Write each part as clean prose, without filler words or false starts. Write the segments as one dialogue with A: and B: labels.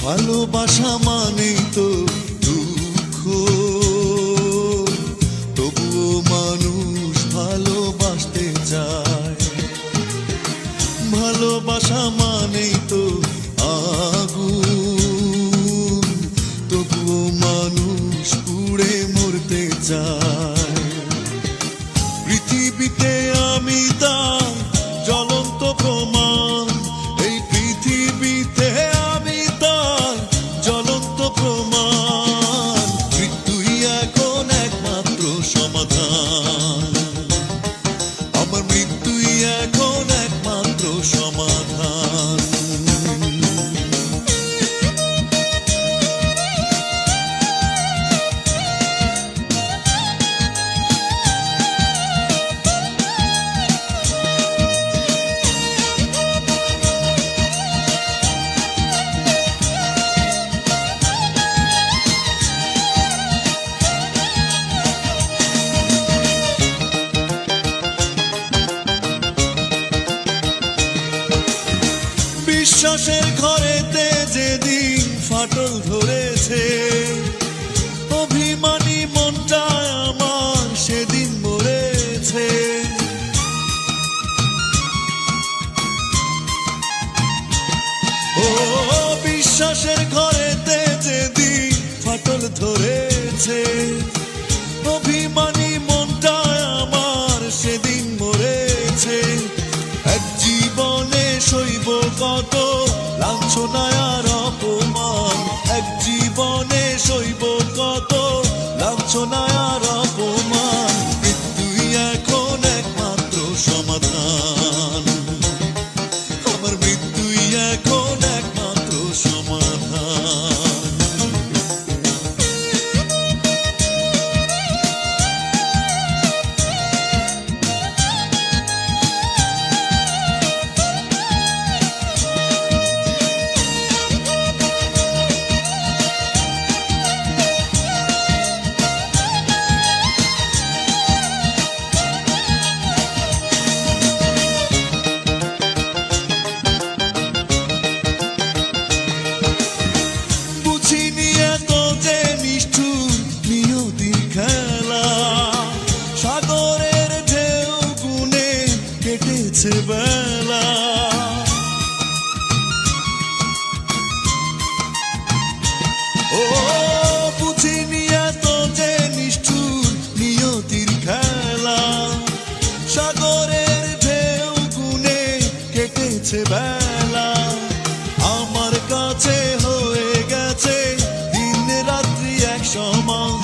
A: ভালোবাসা মানেই তো দুঃখ, তবুও মানুষ ভালোবাসতে চায়। ভালোবাসা মানেই তো আগুন, তবুও মানুষ পুড়ে মরতে চায়। পৃথিবীতে আমি তার জ্বলন্ত প্রমাণ, এই পৃথিবীতে আমি তার জ্বলন্ত প্রমাণ। মৃত্যুই এখন একমাত্র সমাধান, আমার মৃত্যুই এখন একমাত্র সমাধান। বিশ্বাসের ঘরেতে যেদিন ফাটল ধরেছে, অভিমানী মনটা আমার সেদিন মরেছে। ও বিশ্বাসের ঘরেতে যেদিন ফাটল ধরেছে, অভিমানী মনটা আমার সেদিন মরেছে। এক জীবনে সইব কত লাঞ্ছনা আর অপমান, এক জীবনে সইব কত লাঞ্ছনা আর অপমান। মৃত্যুই এখন একমাত্র সমাধান, আমার মৃত্যুই এখন একমাত্র সমাধান। সাগরের ঢেউ গুনে কেটেছে বেলা, ও বুঝিনি এত যে নিষ্ঠুর নিয়তির খেলা। সাগরের ঢেউ গুনে কেটেছে বেলা, আমার কাছে হয়ে গেছে দিন রাত্রি এক সমান।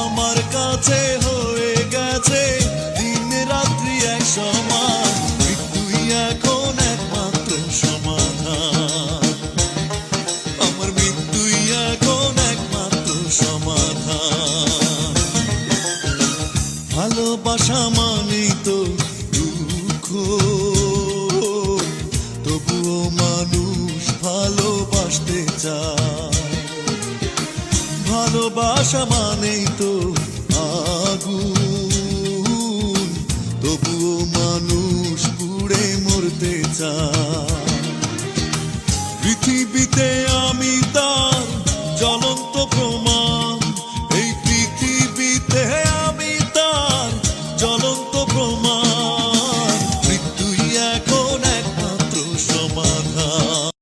A: আমার কাছে হয়ে গেছে দিন রাত্রি এক সমান। মৃত্যুই এখন একমাত্র সমাধান, আমার মৃত্যুই এখন একমাত্র সমাধান। ভালোবাসা মানেই তো দুঃখ, তবুও মানুষ ভালোবাসতে চায়। ভালোবাসা মানেই তো আগুন, তবুও মানুষ পুড়ে মরতে চায়। পৃথিবীতে আমি তার